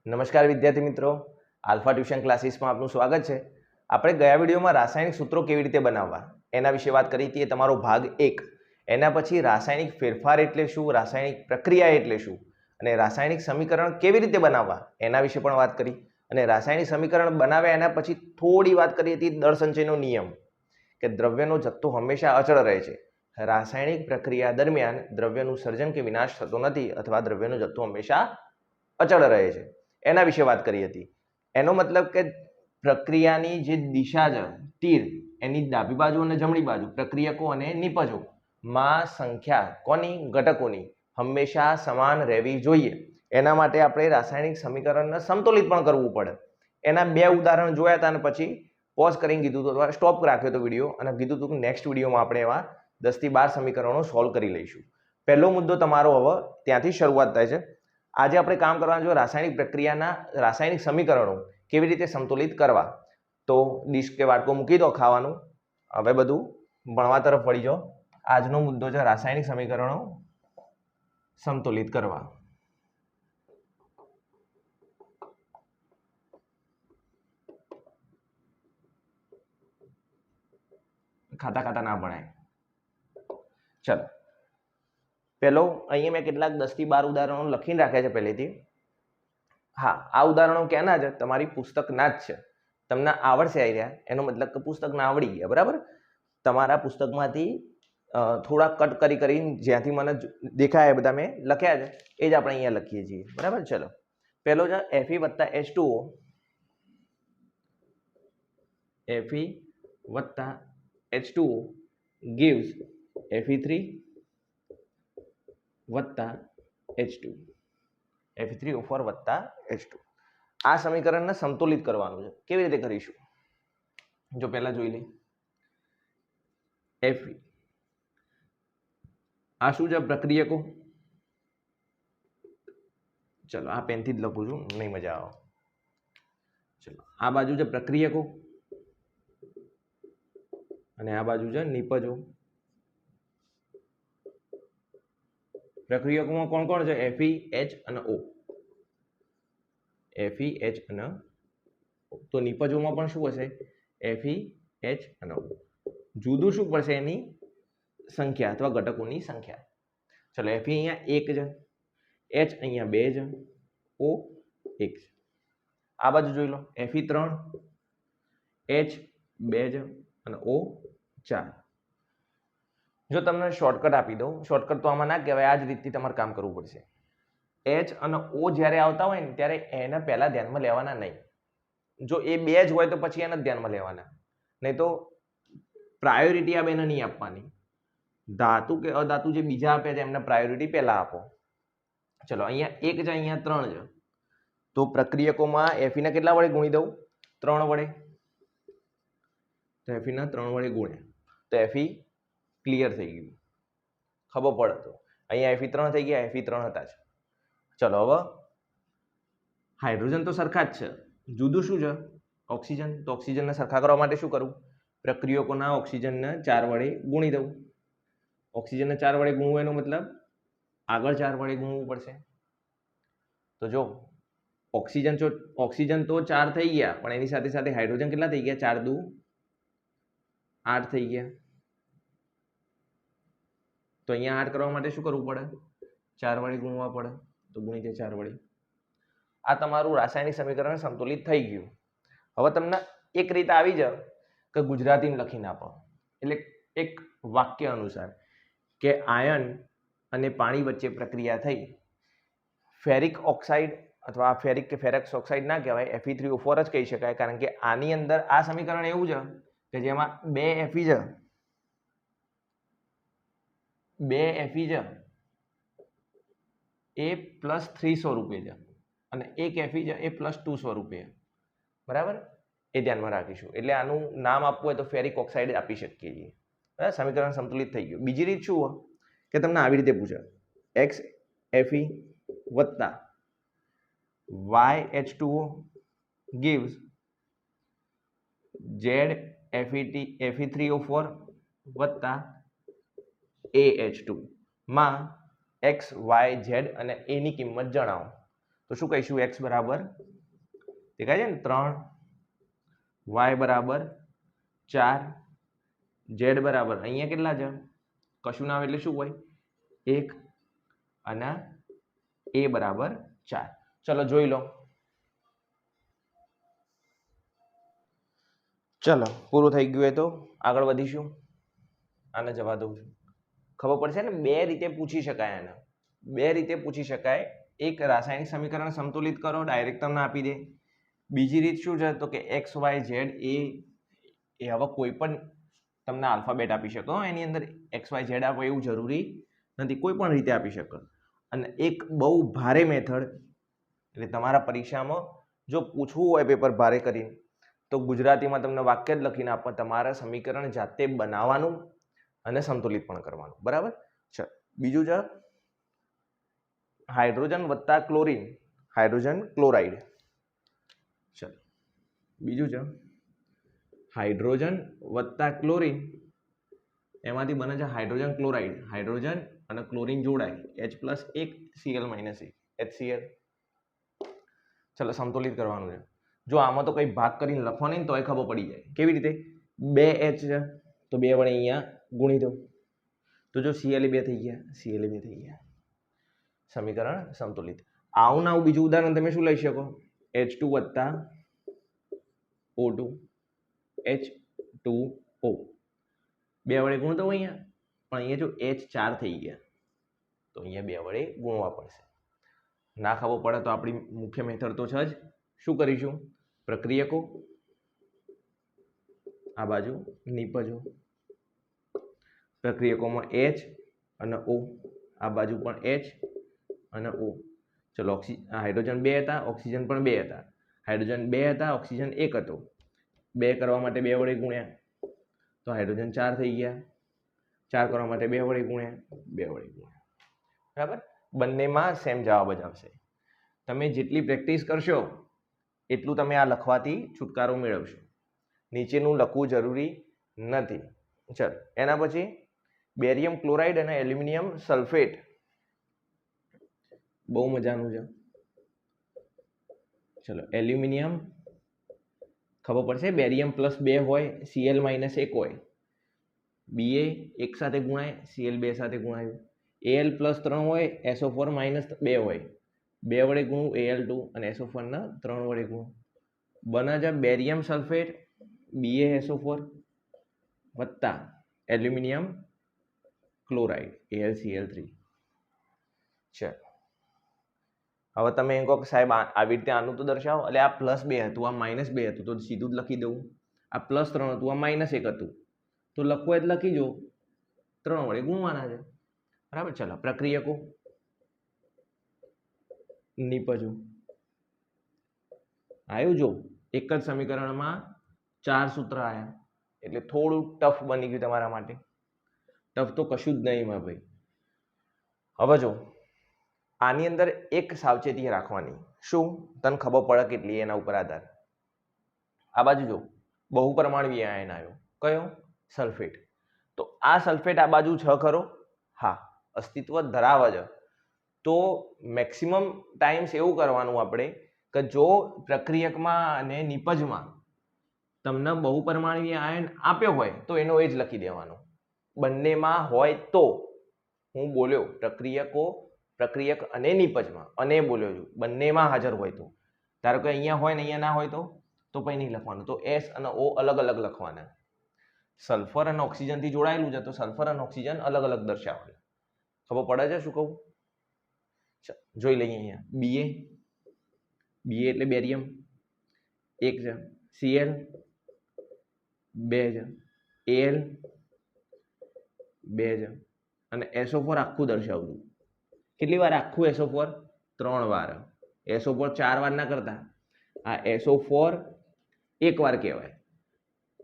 નમસ્કાર વિદ્યાર્થી મિત્રો, આલ્ફા ટ્યુશન ક્લાસીસમાં આપનું સ્વાગત છે. આપણે ગયા વિડીયોમાં રાસાયણિક સૂત્રો કેવી રીતે બનાવવા એના વિશે વાત કરી હતી. એ તમારો ભાગ 1. એના પછી રાસાયણિક ફેરફાર એટલે શું, રાસાયણિક પ્રક્રિયા એટલે શું અને રાસાયણિક સમીકરણ કેવી રીતે બનાવવા એના વિશે પણ વાત કરી. અને રાસાયણિક સમીકરણ બનાવ્યા એના પછી થોડી વાત કરી હતી દળ સંચયનો નિયમ, કે દ્રવ્યનો જથ્થો હંમેશા અચળ રહે છે. રાસાયણિક પ્રક્રિયા દરમિયાન દ્રવ્યનું સર્જન કે વિનાશ થતો નથી અથવા દ્રવ્યનો જથ્થો હંમેશા અચળ રહે છે. એના વિશે વાત કરી હતી. એનો મતલબ કે પ્રક્રિયાની જે દિશા છે તીર, એની ડાબી બાજુ અને જમણી બાજુ પ્રક્રિયકો અને નિપજો માં સંખ્યા કોની, ઘટકોની હંમેશા સમાન રહેવી જોઈએ. એના માટે આપણે રાસાયણિક સમીકરણને સંતુલિત પણ કરવું પડે. એના 2 ઉદાહરણ જોયા હતા અને પછી પોઝ કરીને કીધું હતું, સ્ટોપ રાખ્યો હતો વિડીયો અને કીધું હતું કે નેક્સ્ટ વિડીયોમાં આપણે એવા 10 થી 12 સમીકરણો સોલ્વ કરી લઈશું. પહેલો મુદ્દો તમારો હવે ત્યાંથી શરૂઆત થાય છે. આજે આપણે કામ કરવાનું છે રાસાયણિક પ્રક્રિયાના રાસાયણિક સમીકરણો કેવી રીતે સંતુલિત કરવા. તો ડીશ કે વાટકો મૂકી દો ખાવાનું, હવે બધું ભણવા તરફ વળી જાઓ. આજનો મુદ્દો છે રાસાયણિક સમીકરણો સંતુલિત કરવા. ખાતા ખાતા ના ભણાય. ચલો, પેલો અહીંયા મેં કેટલાક 10 થી 12 ઉદાહરણો લખીને રાખ્યા છે પહેલેથી. હા, આ ઉદાહરણો ક્યાંના છે? તમારી પુસ્તકના જ છે. તમને આવડશે આવી રહ્યા એનો મતલબ કે પુસ્તકના આવડી ગયા, બરાબર. તમારા પુસ્તકમાંથી થોડા કટ કરીને જ્યાંથી મને દેખાય બધા મેં લખ્યા છે એ જ આપણે અહીંયા લખીએ છીએ, બરાબર. ચલો, પહેલો છે Fe + H2O. Fe + H2O gives Fe3 + H2, Fe3O4 + H2. આ સમીકરણને સંતુલિત કરવાનું છે. કેવી રીતે કરીશું? જો પહેલા જોઈ લે. Fe આ શું છે? પ્રક્રિયકો. ચલો, આ પેનથી જ લખું છું, નહીં મજા આવે. ચલો, આ બાજુ છે પ્રક્રિયકો અને આ બાજુ છે નિપજો. પ્રક્રિયકોમાં કોણ કોણ છે? Fe, H અને O. Fe, H અને O. તો નિપજોમાં પણ શું હશે? Fe, H અને O. જુદું શું પડશે? એની સંખ્યા અથવા ઘટકોની સંખ્યા. ચલો, Fe અહીંયા 1 છે, H અહીંયા 2 છે, O 1 છે. આ બાજુ જોઈ લો, Fe 3, H 2 છે અને O 4. જો તમને શોર્ટકટ આપી દઉં, શોર્ટકટ તો આમાં ના કહેવાય, આ જ રીતથી તમારે કામ કરવું પડશે. H અને O જ્યારે આવતા હોય ને ત્યારે એને પહેલા ધ્યાનમાં લેવાના નહીં. જો એ 2 જ હોય તો પછી એને ધ્યાનમાં લેવાના, નહીં તો પ્રાયોરિટી આ બેને નહીં આપવાની. ધાતુ કે અધાતુ જે બીજા આપે છે એમને પ્રાયોરિટી પહેલા આપો. ચલો, અહીંયા 1 છે, અહીંયા 3 છે. તો પ્રક્રિયકોમાં Fe ને કેટલા વડે ગુણી દઉં? 3 વડે. તો Fe ના 3 વડે ગુણ્યા તો Fe ક્લિયર થઈ ગયું, ખબર પડે. તો અહીંયા Fe 3 થઈ ગયા, Fe 3 હતા જ. ચલો, હવે હાઇડ્રોજન તો સરખા જ છે, જુદું શું છે? ઓક્સિજન. તો ઓક્સિજનને સરખા કરવા માટે શું કરું? પ્રક્રિયકોના ઓક્સિજનને 4 વડે ગુણી દઉં. ઓક્સિજનને 4 વડે ગુણવું એનો મતલબ આગળ 4 વડે ગુણવું પડશે. તો જો ઓક્સિજન તો 4 થઈ ગયા, પણ એની સાથે સાથે હાઇડ્રોજન કેટલા થઈ ગયા? 4 દુ 8 થઈ ગયા. તો અહીંયા 8 કરવા માટે શું કરવું પડે? 4 વડે ગુણવા પડે. તો ગુણી દે 4 વડે. આ તમારું રાસાયણિક સમીકરણ સંતુલિત થઈ ગયું. હવે તમને એક રીત આવી જાય કે ગુજરાતીમાં લખીને આપો, એટલે એક વાક્ય અનુસાર કે આયન અને પાણી વચ્ચે પ્રક્રિયા થઈ, ફેરિક ઓક્સાઇડ અથવા ફેરિક કે ફેરક્સ ઓક્સાઇડ ના કહેવાય, Fe3O4 જ કહી શકાય, કારણ કે આની અંદર આ સમીકરણ એવું છે કે જેમાં 2 Fe છે, 2 Fe છે એ +3 સ્વરૂપે છે અને 1 Fe છે એ +2 સ્વરૂપે, બરાબર. એ ધ્યાનમાં રાખીશું. એટલે આનું નામ આપવું હોય તો ફેરિક ઓક્સાઇડ આપી શકીએ છીએ. બરાબર, સમીકરણ સંતુલિત થઈ ગયું. બીજી રીત શું હોય કે તમને આવી રીતે પૂછે, X Fe + YH2O gives Z Fe3O4 + AH2 માં X, Y, Z અને A ની કિંમત જણાવો. તો શું કહીશું? x બરાબર દેખાય છે ને 3, y બરાબર 4, z બરાબર અહીંયા કેટલા છે? કશું ના આવે એટલે શું હોય? 1 અને a બરાબર 4. ચલો જોઈ લો. ચલો પૂરું થઈ ગયું. તો આગળ વધીશું. આને જવા દઉં છું. ખબર પડશે ને, બે રીતે પૂછી શકાય. આને બે રીતે પૂછી શકાય. એક, રાસાયણિક સમીકરણ સંતુલિત કરો, ડાયરેક્ટ તમને આપી દે. બીજી રીત શું છે? તો કે એક્સ વાય ઝેડ એ હવે કોઈ પણ તમને આલ્ફાબેટ આપી શકો. એની અંદર એક્સ વાય ઝેડ આપો એવું જરૂરી નથી, કોઈ પણ રીતે આપી શકો. અને એક બહુ ભારે મેથડ, એટલે તમારા પરીક્ષામાં જો પૂછવું હોય પેપર ભારે કરીને, તો ગુજરાતીમાં તમને વાક્ય જ લખીને આપો. તમારે સમીકરણ જાતે બનાવવાનું અને સંતુલિત પણ કરવાનું. બરાબર? ચાલ બીજું છે હાઇડ્રોજન વત્તા ક્લોરીન, હાઇડ્રોજન ક્લોરાઇડ. ચાલ બીજું છે હાઇડ્રોજન વત્તા ક્લોરીન, એમાંથી બને છે હાઇડ્રોજન ક્લોરાઇડ. હાઇડ્રોજન અને ક્લોરીન જોડાય, H+1 Cl - 1 HCl. ચલો સંતુલિત કરવાનું છે. જો આમાં તો કઈ ભાગ કરીને લખો નહીં તો એ ખબર પડી જાય. કેવી રીતે? 2H છે તો 2 વડે અહીંયા ગુણી દો, તો જો Cl2 થઈ ગયા, Cl2 થઈ ગયા. સમીકરણ સંતુલિત. આવું બીજું ઉદાહરણ તમે શું લઈ શકો? H2 વત્તા O2, H2O. 2 વડે ગુણ દો અહીંયા, પણ અહીંયા જો H4 થઈ ગયા તો અહીંયા 2 વડે ગુણવા પડશે. ના ખબર પડે તો આપણી મુખ્ય મેથડ તો છે જ. શું કરીશું? પ્રક્રિયકો આ બાજુ નિપજો. પ્રક્રિયકોમાં H અને O, આ બાજુ પણ H અને O. ચલો હાઇડ્રોજન 2 હતા, ઓક્સિજન પણ 2 હતા. હાઇડ્રોજન 2 હતા, ઓક્સિજન 1 હતો. 2 કરવા માટે 2 વડે ગુણ્યા તો હાઇડ્રોજન 4 થઈ ગયા. 4 કરવા માટે 2 વડે ગુણ્યા, 2 વડે ગુણ્યા. બરાબર? બંનેમાં સેમ જવાબ જ આવશે. તમે જેટલી પ્રેક્ટિસ કરશો એટલું તમે આ લખવાથી છુટકારો મેળવશો. નીચેનું લખવું જરૂરી નથી. ચલો એના પછી બેરિયમ ક્લોરાઇડ અને એલ્યુમિનિયમ સલ્ફેટ. બહુ મજાનું છે. ચલો એલ્યુમિનિયમ ખબર પડશે. બેરિયમ +2 હોય, Cl - 1 હોય. Ba એક સાથે ગુણાય, Cl 2 સાથે ગુણાયું. Al +3 હોય, SO4 -2 હોય. 2 વડે ગુણું Al2 અને SO4 ને 3 વડે ગુણું. બને છે બેરિયમ સલ્ફેટ BaSO4 વત્તા એલ્યુમિનિયમ ક્લોરાઇડ AlCl3. ચાલો હવે તમે એમ કહો કે સાહેબ આવી રીતે આનું તો દર્શાવો. એટલે આ +2 હતું, આ -2 હતું, તો સીધું જ લખી દઉં. આ +3 હતું, આ -1 હતું, તો લખવું જ લખી જો. 3 વડે ગુણવાના છે. બરાબર? ચાલો પ્રક્રિયકો નિપજો. આવ્યું? જો એક જ સમીકરણમાં 4 સૂત્ર આવ્યા, એટલે થોડું ટફ બની ગયું તમારા માટે. ટફ તો કશું જ નહીં માં ભાઈ. હવે જો આની અંદર એક સાવચેતી રાખવાની. શું? તને ખબર પડે કેટલી એના ઉપર આધાર. આ બાજુ જો બહુપરમાણવીય આયન આવ્યો. કયો? સલ્ફેટ. તો આ સલ્ફેટ આ બાજુ છે ખરો? હા, અસ્તિત્વ ધરાવે છે. તો મેક્સિમમ ટાઈમ્સ એવું કરવાનું આપણે કે જો પ્રક્રિયકમાં અને નિપજમાં તમને બહુપરમાણવીય આયન આપ્યો હોય તો એનો એ જ લખી દેવાનો. બંનેમાં હોય તો, હું બોલ્યો પ્રક્રિયક અને નિપજમાં, અને બોલ્યો છું બંનેમાં હાજર હોય તો. ધારો કે અહીંયા હોય ને અહીંયા ના હોય તો પછી નહીં લખવાનું. તો S અને O અલગ અલગ લખવાના. સલ્ફર અને ઓક્સિજન થી જોડાયેલું છે તો સલ્ફર અને ઓક્સિજન અલગ અલગ દર્શાવવાના. ખબર પડે છે શું કહું? જોઈ લઈએ અહીંયા. Ba એટલે બેરિયમ 1 છે, Cl 2 છે, Al 2 છે, અને SO4 આખું દર્શાવું. કેટલી વાર આખું SO4? 3 વાર. SO4 4 વાર ના કરતા. આ SO4 1 વાર કહેવાય.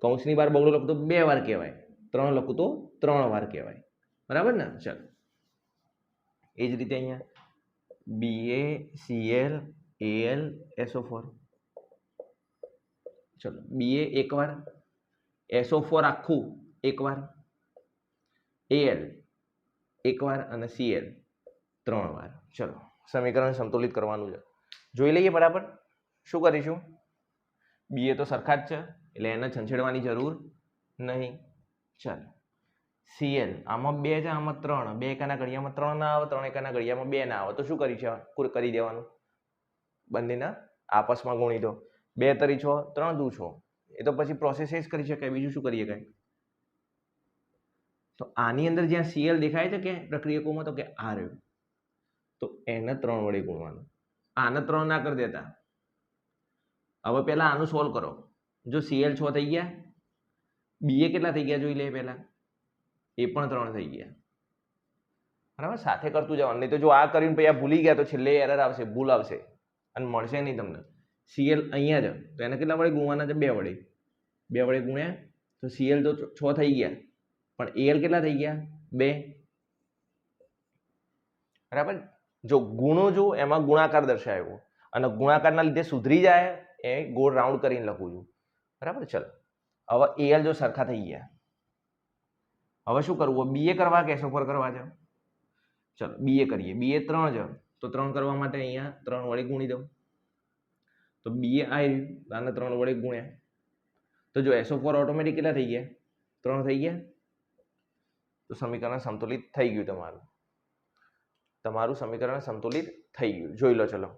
કૌંસની બહાર બગડો લખું તો 2 વાર કહેવાય. 3 લખું તો 3 વાર કહેવાય. બરાબર ને? ચાલો એ જ રીતે અહીંયા BaCl Al SO4. ચલો Ba 1 વાર, SO4 આખું 1 વાર, Al 1 વાર અને Cl 3 વાર. ચલો સમીકરણ સંતુલિત કરવાનું છે. જોઈ લઈએ બરાબર. શું કરીશું? બીએ તો સરખા જ છે એટલે એને છંછેડવાની જરૂર નહીં. ચાલો સીએલ આમાં 2 છે, આમાં 3. 2 એકાના ઘડિયામાં 3 ના આવે, 3 એકાના ઘડિયામાં 2 ના આવે, તો શું કરી દેવાનું? બંનેના આપસમાં ગુણી દો. 2 તરી 6, 3 દુ 6. એ તો પછી પ્રોસેસ જ કરી શકાય, બીજું શું કરીએ કઈ. તો આની અંદર જ્યાં સીએલ દેખાય છે કે પ્રક્રિયકોમાં, તો કે આ રહ્યું, તો એને 3 વડે ગુણવાનું. આને 3 ના કરી દેતા. હવે પહેલા આનું સોલ્વ કરો. જો સીએલ 6 થઈ ગયા, બીએ કેટલા થઈ ગયા જોઈ લે પહેલા. એ પણ 3 થઈ ગયા. બરાબર, સાથે કરતું જવાનું. નહીં તો જો આ કરીને પછી આ ભૂલી ગયા તો છેલ્લે એરર આવશે, ભૂલ આવશે અને મળશે નહીં તમને. સીએલ અહીંયા જ, તો એને કેટલા વડે ગુણવાના છે? 2 વડે. 2 વડે ગુણ્યા તો સીએલ તો 6 થઈ ગયા, પણ એલ કેટલા થઈ ગયા? 2. બરાબર. જો ગુણો જો એમાં ગુણાકાર દર્શાવ્યો અને ગુણાકારના લીધે સુધરી જાય એ ગોળ રાઉન્ડ કરીને લખું છું. બરાબર. ચલો હવે એલ જો સરખા થઈ ગયા, હવે શું કરવું? બીએ કરવા કે એસોફર કરવા છે? ચલો બીએ કરીએ. બીએ 3 છે, તો 3 કરવા માટે અહીંયા 3 વડે ગુણી દઉં. તો બીએ આવી આને 3 વડે ગુણ્યા તો જો એસોફર ઓટોમેટિક કેટલા થઈ ગયા? 3 થઈ ગયા. તો સમીકરણ સંતુલિત થઈ ગયું તમારું. તમારું સમીકરણ સંતુલિત થઈ ગયું. જોઈ લો. ચલો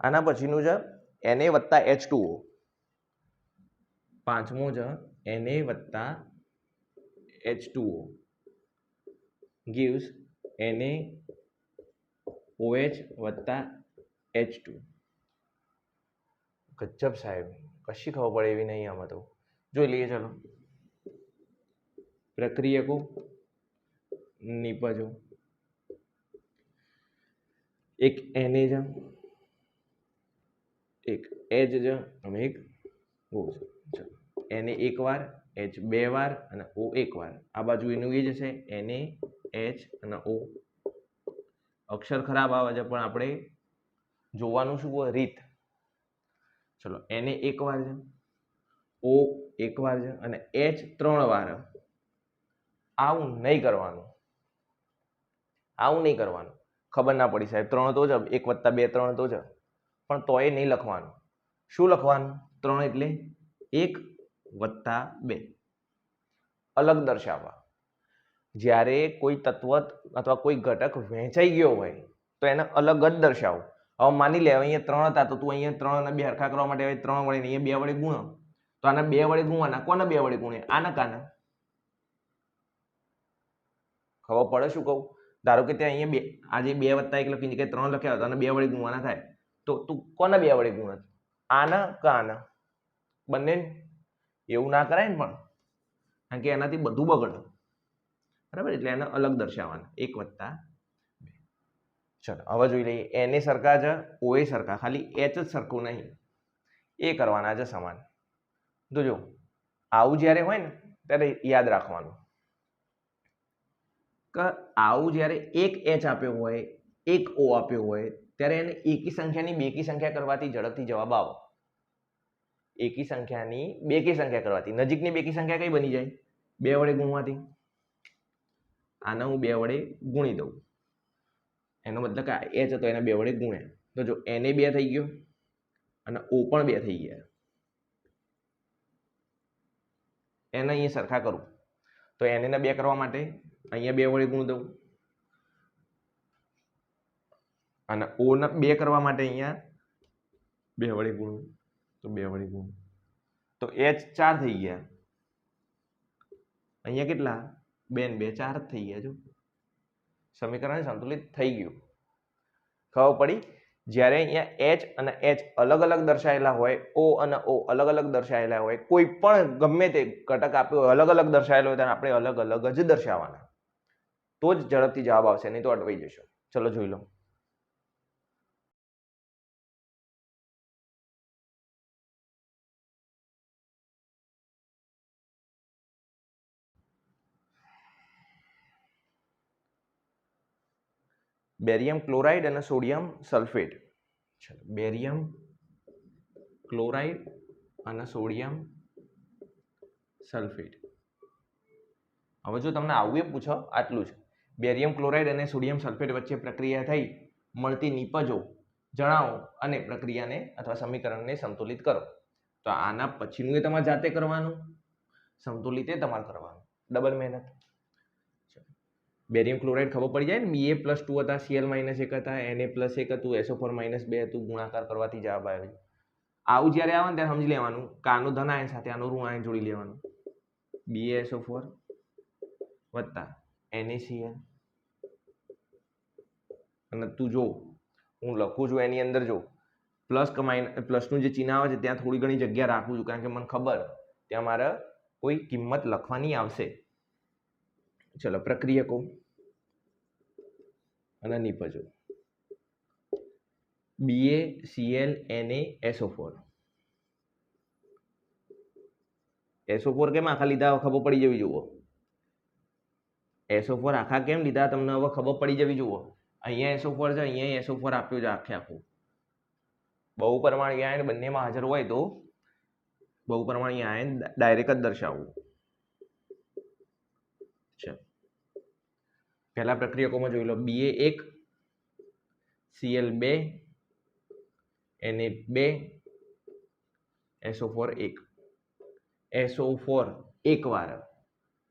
આના પછીનું છે Na વત્તા H2O. પાંચમું છે Na વત્તા H2O gives NaOH વત્તા H2. ગજબ સાહેબ, કશી ખબર પડે એવી નહીં આમાં તો. જોઈ લઈએ. ચલો પ્રક્રિયકો, નિપજો. એક Na છે, એક H છે અને એક O છે. Na એક વાર, H 2 વાર અને O 1 વાર. આ બાજુ એનું એ જ હશે, Na H અને O. અક્ષર ખરાબ આવે છે પણ આપણે જોવાનું શું હોય? રીત. ચલો Na એક વાર છે, O એક વાર છે અને H 3 વાર. આવું નહીં કરવાનું, આવું નહીં કરવાનું. ખબર ના પડી સાહેબ, 3 તો જ, 1 વત્તા 2 3 તો જ, પણ તોય નહીં લખવાનું. શું લખવાનું? 3 એટલે 1 વત્તા 2. અલગ દર્શાવવા. જ્યારે કોઈ તત્વ અથવા કોઈ ઘટક વહેંચાઈ ગયો હોય તો એને અલગ જ દર્શાવો. હવે માની લે અહીંયા 3 હતા, તો તું અહીંયા 3 અને 2 હરખા કરવા માટે 3 વડે, અહીંયા 2 વડે ગુણો, તો આને 2 વડે ગુણવાના. કોને 2 વડે ગુણે? આના કાના. ખબર પડે શું કહું? ધારો કે ત્યાં અહીંયા આજે 2 વત્તા 1 લખીને કે 3 લખ્યા હતા અને 2 વડે ગુણવાના થાય, તો તું કોને 2 વડે ગુણે? આના કે આના? બંને. એવું ના કરાય ને પણ, કારણ કે એનાથી બધું બગડે. બરાબર, એટલે એને અલગ દર્શાવવાના. 1 વત્તા 2. ચલો હવે જોઈ લઈએ. Na સરખા છે, O સરખા, ખાલી H જ સરખું નહીં, એ કરવાના છે સમાન. તો જો આવું જ્યારે હોય ને ત્યારે યાદ રાખવાનું કે આવું જ્યારે એક H આપ્યો હોય, એક O આપ્યો હોય, ત્યારે એને એકી સંખ્યાની બેકી સંખ્યા કરવાથી ઝડપથી જવાબ આવે. એકી સંખ્યાની બેકી સંખ્યા કરવાથી નજીકની બેકી સંખ્યા કઈ બની જાય? 2 વડે ગુણવાથી. આને હું 2 વડે ગુણી દઉં, એનો મતલબ કે H હતો એને 2 વડે ગુણ્યા, તો જો Na 2 થઈ ગયો અને O પણ 2 થઈ ગયા. એને અહીંયા સરખા કરું તો Na ને 2 કરવા માટે અહીંયા 2 વડે ગુણ દઉં અને O ને 2 કરવા માટે અહીંયા 2 વડે ગુણું, તો 2 વડે ગુણ, તો H 4 થઈ ગયા. અહીંયા કેટલા? 2 ને 2 4 જ થઈ ગયા. જો સમીકરણ સંતુલિત થઈ ગયું. ખબર પડી? જ્યારે અહીંયા H અને H અલગ અલગ દર્શાયેલા હોય, O અને O અલગ અલગ દર્શાયેલા હોય, કોઈ પણ ગમે તે ઘટક આપ્યો હોય અલગ અલગ દર્શાયેલો હોય, ત્યારે આપણે અલગ અલગ જ દર્શાવવાના, તો જ ઝડપથી જવાબ આવશે, નહીં તો અટવાઈ જશો. ચલો જોઈ લો. બેરિયમ ક્લોરાઇડ અને સોડિયમ સલ્ફેટ. બેરિયમ ક્લોરાઇડ અને સોડિયમ સલ્ફેટ. હવે જો તમને આવું એ પૂછો આટલું જ, બેરિયમ ક્લોરાઇડ અને સોડિયમ સલ્ફેટ વચ્ચે પ્રક્રિયા થઈ મળતી નિપજો જણાવો અને પ્રક્રિયાને અથવા સમીકરણને સંતુલિત કરો. તો આના પછીનું એ તમારે જાતે કરવાનું, સંતુલિત એ તમારે કરવાનું, ડબલ મહેનત. બેરિયમ ક્લોરાઇડ ખબર પડી જાય ને, Ba+2 હતા, Cl-1 હતા, Na+1 હતું, SO4-2 હતું, ગુણાકાર કરવાથી જવાબ આવે. આવું જ્યારે આવે ને ત્યારે સમજી લેવાનું કે આનું ધન આયન સાથે આનું ઋણ આયન જોડી લેવાનું. BaSO4 વત્તા NaCl. અને તું જો હું લખું છું એની અંદર જો પ્લસનું જે ચિહ્ન આવે છે ત્યાં થોડી ઘણી જગ્યા રાખું છું, કારણ કે મને ખબર ત્યાં મારે કોઈ કિંમત લખવાની આવશે. ચલો પ્રક્રિયકો અને નિપજો. BaCl NaSO4. SO4 કેમ આખા લીધા ખબર પડી જવી જુઓ. SO4 આખા કેમ લીધા તમને હવે ખબર પડી જવી જુઓ. અહીંયા SO4 છે, અહીંયા SO4 આપ્યું છે આખે આખું. બહુપરમાણીય આયન બંનેમાં હાજર હોય તો બહુપરમાણીય આયન ડાયરેક્ટ જ દર્શાવવું. પહેલા પ્રક્રિયકોમાં જોઈ લો. Ba1 Cl2 Na2 SO4 1. SO4 એક વાર,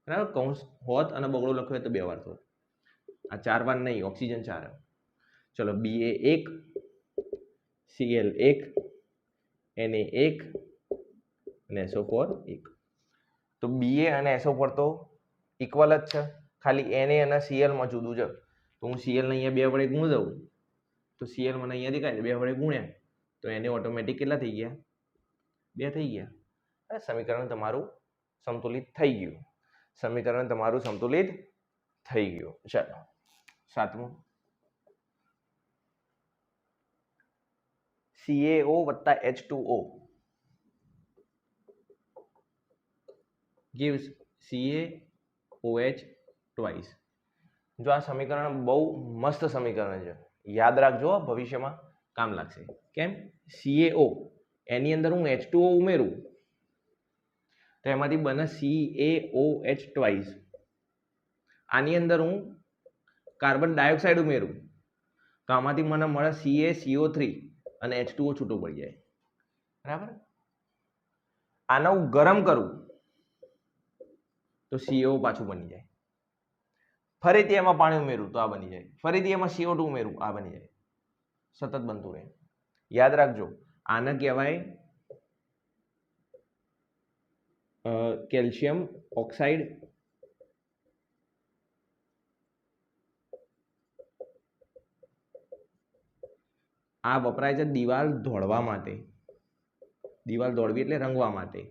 બરાબર, કૌંસ હોત અને બગડો લખ્યો તો 2 વાર થોત. આ 4 વાર નહીં, ઓક્સિજન 4. ચલો Ba1 Cl1 Na1 અને SO4 1. તો Ba અને SO4 તો ઇક્વલ જ છે, ખાલી Na અને Cl માં જુદું છે. તો હું Cl ને અહીંયા 2 વડે ગુણ દઉં તો Cl મને અહીંયા દેખાય 2 વડે ગુણ્યા તો Na ઓટોમેટિક કેટલા થઈ ગયા? 2 થઈ ગયા. સમીકરણ તમારું સંતુલિત થઈ ગયું. સમીકરણ તમારું સંતુલિત થઈ ગયું. ચાલો સાતમું. CaO વત્તા H2O gives CaOH twice. જો આ સમીકરણ બહુ મસ્ત સમીકરણ છે, યાદ રાખજો, ભવિષ્યમાં કામ લાગશે. કેમ? CaO એની અંદર હું H2O ઉમેરું તો એમાંથી બને CaOH twice. આની અંદર હું કાર્બન ડાયોક્સાઇડ ઉમેરું તો આમાંથી મને મળે CaCO3 અને H2O છૂટું પડી જાય. બરાબર. આને હું ગરમ કરું તો CO પાછું બની જાય. ફરીથી એમાં પાણી ઉમેરું તો આ બની જાય. ફરીથી એમાં CO2 ઉમેરું આ બની જાય. સતત બનતું રહે. યાદ રાખજો, આને કહેવાય કેલ્શિયમ ઓક્સાઇડ. આ વપરાય છે દિવાલ દોડવા માટે. દિવાલ દોડવી એટલે રંગવા માટે.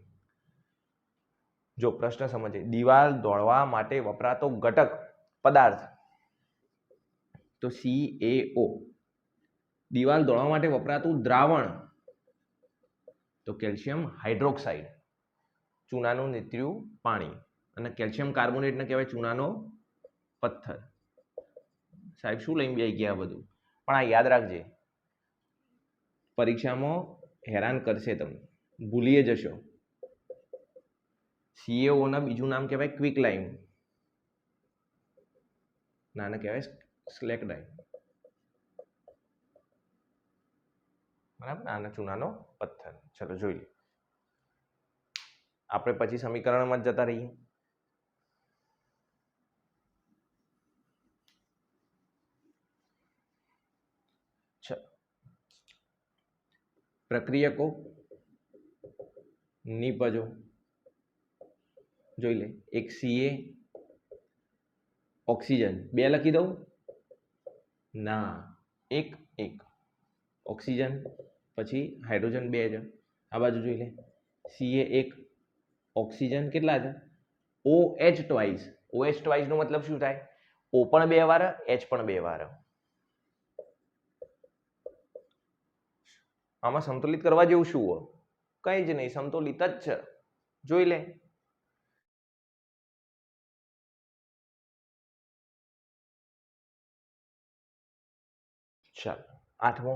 જો પ્રશ્ન સમજે, દિવાલ દોડવા માટે વપરાતો ઘટક પદાર્થ તો CaO. દિવાલ દોડવા માટે વપરાતું દ્રાવણ તો કેલ્શિયમ હાઇડ્રોક્સાઇડ, ચૂનાનું નીતર્યું પાણી. અને કેલ્શિયમ કાર્બોનેટને કહેવાય ચૂનાનો પથ્થર. સાહેબ શું લઈને બેસી ગયા બધું? પણ આ યાદ રાખજે, પરીક્ષામાં હેરાન કરશે તમને, ભૂલીએ જશો. CaO ના બીજું નામ કહેવાય ક્વિક લાઇમ, નાને કહેવાય સ્લેક ડાઇમ. બરાબર, આને ચૂનાનો પથ્થર. ચલો જોઈ લે. આપણે પછી સમીકરણમાં જ જતા રહીએ. પ્રક્રિયકો, નિપજો જોઈ લે. એક Ca ઓક્સિજન 2 લખી દઉં? ના, એક ઓક્સિજન પછી હાઇડ્રોજન 2 છે. આ બાજુ જોઈ લે. Ca1 ઓક્સિજન કેટલા છે? OH twice. OH ટ્વાઇસ નો મતલબ શું થાય? O પણ 2 વાર, H પણ 2 વાર. આમાં સંતુલિત કરવા જેવું શું હોય? કઈ જ નહીં, સંતુલિત જ છે. જોઈ લે. ચાલો આઠમો.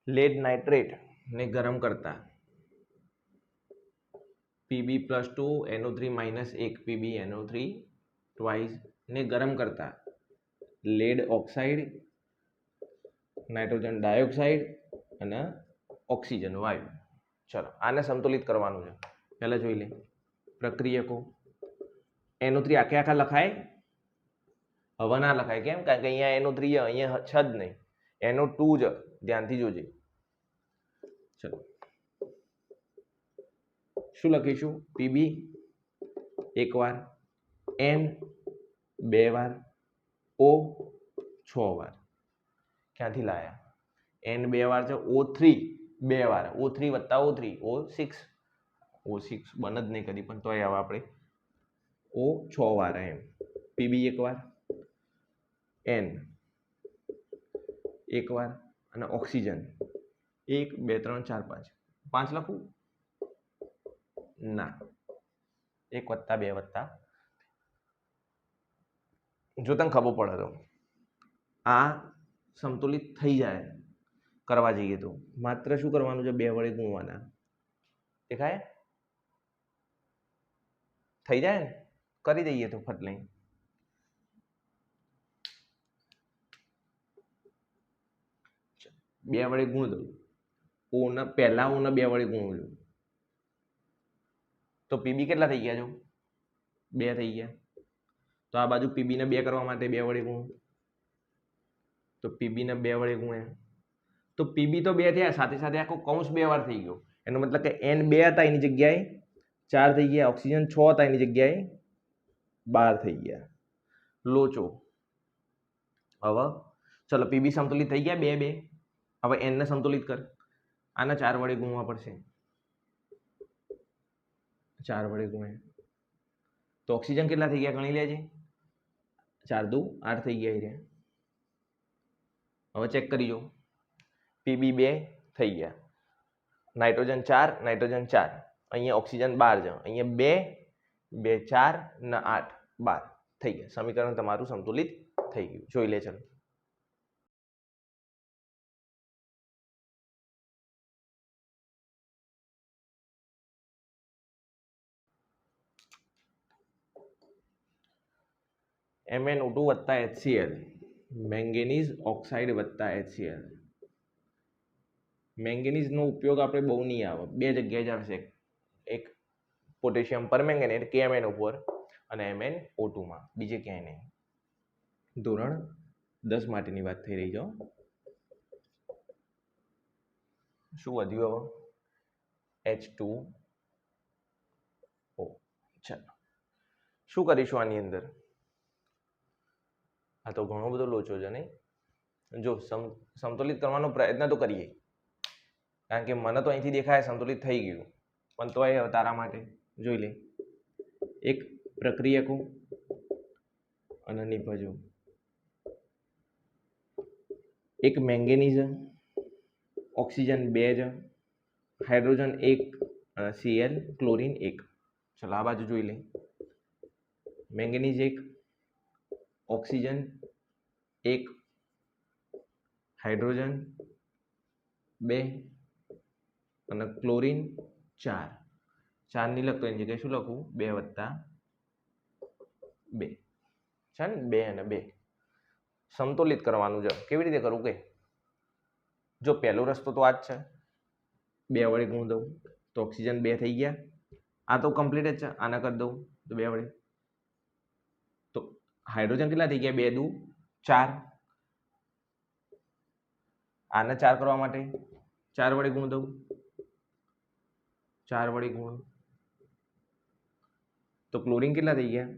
લેડ નાઇટ્રેટ ને ગરમ કરતા Pb+2 NO3 - 1 Pb NO3 twice ને ગરમ કરતા લેડ ઓક્સાઇડ, નાઇટ્રોજન ડાયોક્સાઇડ અને ઓક્સિજન વાયુ. ચલો આને સંતુલિત કરવાનું છે. પહેલા જોઈ લે પ્રક્રિયકો. NO3 આખે આખા લખાય? હવે ના લખાય. કેમ? કારણ કે અહીંયા NO3 અહીંયા છે જ નહીં, NO2 જ. ધ્યાનથી જોજે. ચલો શું લખીશું? Pb એક વાર, N બે વાર, O 6 વાર. ક્યાંથી લાયા? N બે વાર છે, O3 બે વાર, O3 + O3 O6. O6 બન જ નહીં કદી, પણ તોય હવે આપણે O 6 વાર એમ. Pb એક વાર, N એક વાર અને ઓક્સિજન 1 2 3 4 5. 5 લખું? ના, 1 + 2 + જો તને ખબર પડે તો આ સંતુલિત થઈ જાય કરવા જઈએ તો માત્ર શું કરવાનું છે? 2 વડે ગુણવાના. દેખાય? થઈ જાય ને? કરી દઈએ તો ફટ લઈને. બે વડે ગુણ દઉં. ઓના પહેલા ઓના 2 વડે ગુણું છું તો પીબી કેટલા થઈ ગયા? જો 2 થઈ ગયા. તો આ બાજુ પીબી ને 2 કરવા માટે 2 વડે ગુણ, તો પીબી ને 2 વડે ગુણ્યા તો પીબી તો 2 થયા, સાથે સાથે આખો કૌંસ 2 વાર થઈ ગયો. એનો મતલબ કે N 2 હતા એની જગ્યાએ 4 થઈ ગયા, ઓક્સિજન 6 હતા એની જગ્યાએ 12 થઈ ગયા. લોચો. હવે ચલો પીબી સંતુલિત થઈ ગયા 2 2. હવે N ને સંતુલિત કર. આને 4 વડે ગુણવા પડશે. 4 વડે ગુણ્યા તો ઓક્સિજન કેટલા થઈ ગયા? ગણી લેજે. 4 દુ 8 થઈ ગયા રહ્યા. હવે ચેક કરી જો. પીબી 2 થઈ ગયા, નાઇટ્રોજન 4 નાઇટ્રોજન 4, અહીંયા ઓક્સિજન 12 છે, અહીંયા 2 2 4 ને 8 12 થઈ ગયા. સમીકરણ તમારું સંતુલિત થઈ ગયું. જોઈ લે. ચલો MnO2 + HCl, manganese oxide + HCl. મેંગેનીઝનો ઉપયોગ આપણે બહુ નહીં આવે, 2 જગ્યાએ જ આવશે. એક પોટેશિયમ પરમેંગેનેટ KMnO4 અને MnO2 માં, બીજે ક્યાંય નહીં. ધોરણ 10 માટેની વાત થઈ રહી છે. શું વધ્યું હવે? H2O. ચાલો શું કરીશું આની અંદર? આ તો ઘણો બધો લોચો છે નહીં? જો સંતુલિત કરવાનો પ્રયત્ન તો કરીએ, કારણ કે મને તો અહીંથી દેખાય સંતુલિત થઈ ગયું, પણ તોય તારા માટે જોઈ લે. એક પ્રક્રિયકો અને નિપજો. એક મેંગેનીઝ, ઓક્સિજન 2 છે, હાઇડ્રોજન 1 અને Cl, ક્લોરીન 1. ચલો આ બાજુ જોઈ લે. મેંગેનીઝ 1, ઓક્સિજન 1, હાઇડ્રોજન 2 અને ક્લોરીન 4. 4 નહીં લખતો એની જગ્યાએ શું લખું? 2 + 2 છે ને? 2 અને 2 સંતુલિત કરવાનું છે. કેવી રીતે કરવું કે જો પહેલો રસ્તો તો આ જ છે, 2 વડે ગુણ દઉં તો ઓક્સિજન 2 થઈ ગયા. આ તો કમ્પ્લીટ જ છે. આના કરી દઉં તો 2 વડે. તો હાઇડ્રોજન કેટલા થઈ ગયા? 2 દુ 4. આને 4 કરવા માટે 4 વડે ગુણ દઉં, 4 વડે ગુણ તો ક્લોરીન કેટલા થઈ ગયા?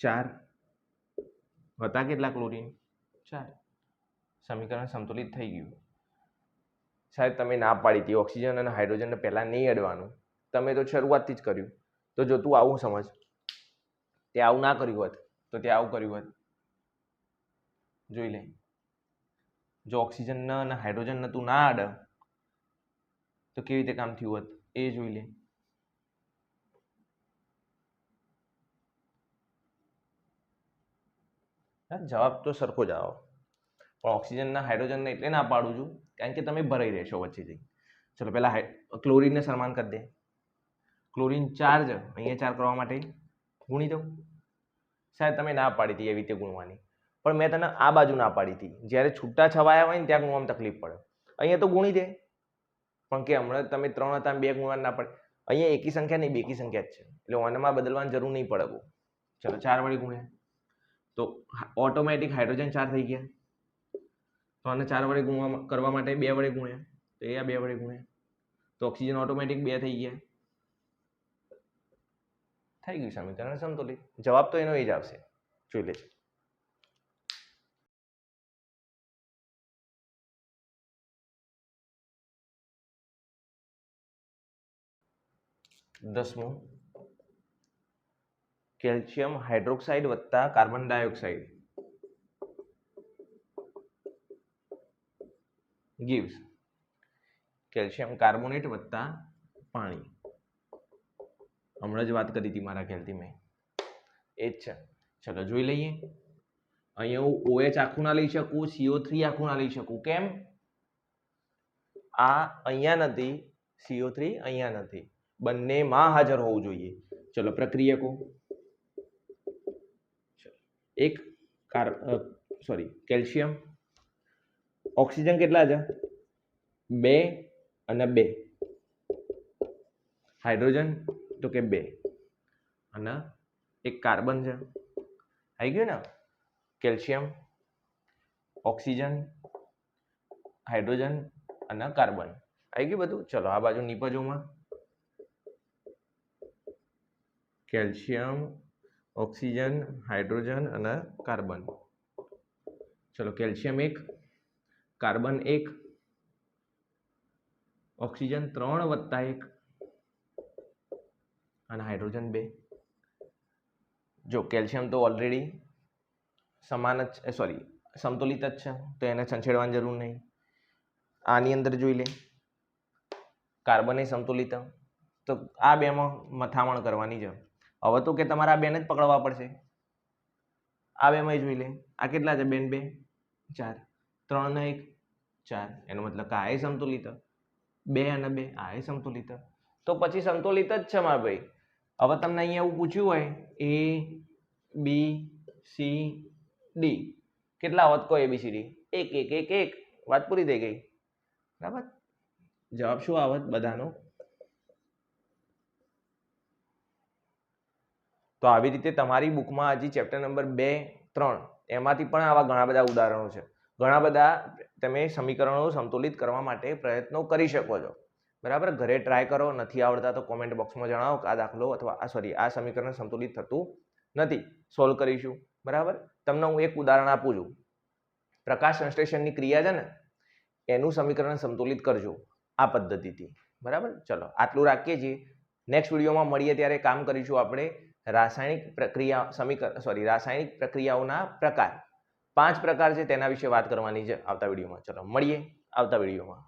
4. હતા કેટલા ક્લોરીન? 4. સમીકરણ સંતુલિત થઈ ગયું. સાહેબ તમે ના પાડી હતી ઓક્સિજન અને હાઇડ્રોજનને પહેલા નહીં અડવાનું, તમે તો શરૂઆતથી જ કર્યું. તો જો તું આવું સમજ, તે આવું ના કર્યું હોત તો તે આવું કર્યું હોત. જોઈ લે. જો ઓક્સિજન અને હાઇડ્રોજન તું ના અડ તો કેવી રીતે કામ થયું હોત એ જોઈ લે. જવાબ તો સરખો જ આવો. પણ ઓક્સિજનના હાઇડ્રોજનને એટલે ના પાડું છું કારણ કે તમે ભરાઈ રહેશો વચ્ચેથી. ચલો પહેલા ક્લોરીનને સન્માન કરી દે. ક્લોરીન ચાર્જ અહીંયા 4 કરવા માટે ગુણી દઉં. સાહેબ તમે ના પાડી હતી એવી રીતે ગુણવાની, પણ મેં તને આ બાજુ ના પાડી હતી. જ્યારે છૂટા છવાયા હોય ને ત્યાં ગુણવામાં તકલીફ પડે. અહીંયા તો ગુણી દે, પણ કે હમણાં તમે 3 હતા 2 ગુણવા ના પડે. અહીંયા એકી સંખ્યા નહીં બેકી સંખ્યા જ છે, એટલે ઓનમાં બદલવાની જરૂર નહીં પડે. ચલો 4 વડે ગુણ્યા તો ઓટોમેટિક હાઇડ્રોજન 4 થઈ ગયા. તો આને 4 વડે ગુણવા કરવા માટે 2 વડે ગુણ્યા તો એ 2 વડે ગુણ્યા તો ઓક્સિજન ઓટોમેટિક 2 થઈ ગયા. થઈ ગયું સમીકરણ સંતુલિત. જવાબ તો એનો એ જ આવશે. જોઈ લેજો. 10મું કેલ્શિયમ હાઇડ્રોક્સાઇડ વત્તા carbon dioxide gives calcium carbonate વત્તા પાણી. હમણાં જ વાત કરી હતી મારા ખ્યાલથી મેં, એ જ છે. ચલો જોઈ લઈએ. અહીંયા હું OH આખું ના લઈ શકું, CO3 આખું ના લઈ શકું. કેમ? આ અહીંયા નથી, CO3 અહીંયા નથી, બંનેમાં હાજર હોવું જોઈએ. ચલો પ્રક્રિયકો. એક કેલ્શિયમ, ઓક્સિજન કેટલા છે? 2 અને 2. હાઇડ્રોજન તો કે 2 અને એક કાર્બન છે. આવી ગયું ને? કેલ્શિયમ, ઓક્સિજન, હાઇડ્રોજન અને કાર્બન. આવી ગયું બધું. ચલો આ બાજુ નિપજોમાં કેલ્શિયમ, ઓક્સિજન, હાઇડ્રોજન અને કાર્બન. ચલો કેલ્શિયમ 1, કાર્બન 1, ઓક્સિજન 3 વત્તા 1 અને હાઇડ્રોજન 2. જો કેલ્શિયમ તો ઓલરેડી સમાન જ સમતુલિત જ છે, તો એને છંછેડવાની જરૂર નહીં. આની અંદર જોઈ લે, કાર્બન એ સમતુલિત, તો આ બેમાં મથામણ કરવાની છે. હવે તો કે તમારે આ બેને જ પકડવા પડશે. આ બેમાં જોઈ લે, આ કેટલા છે? 2 2 4, 3 ને 1 4. એનો મતલબ કે આ એ સમતુલિત. 2 અને 2 આ એ સમતુલિત. તો પછી સંતુલિત જ છે મારા ભાઈ. હવે તમને અહીંયા એવું પૂછ્યું હોય A B C D, કેટલા હોત કોઈ ABCD? 1 1 1 1. વાત પૂરી થઈ ગઈ. બરાબર. જવાબ શું આવત બધાનો? તો આવી રીતે તમારી બુકમાં હજી ચેપ્ટર નંબર 2, 3 એમાંથી પણ આવા ઘણા બધા ઉદાહરણો છે. ઘણા બધા તમે સમીકરણો સંતુલિત કરવા માટે પ્રયત્નો કરી શકો છો. બરાબર. ઘરે ટ્રાય કરો. નથી આવડતા તો કોમેન્ટ બોક્સમાં જણાવો કે આ દાખલો અથવા આ સમીકરણ સંતુલિત થતું નથી, સોલ્વ કરીશું. બરાબર. તમને હું એક ઉદાહરણ આપું છું. પ્રકાશ સંશ્લેષણની ક્રિયા છે ને, એનું સમીકરણ સંતુલિત કરજો આ પદ્ધતિથી. બરાબર. ચલો આટલું રાખીએ છીએ. નેક્સ્ટ વિડીયોમાં મળીએ ત્યારે કામ કરીશું આપણે રાસાયણિક પ્રક્રિયાઓના પ્રકાર. 5 પ્રકાર છે તેના વિશે વાત કરવાની છે આવતા વિડીયોમાં. ચલો મળીએ આવતા વિડીયોમાં.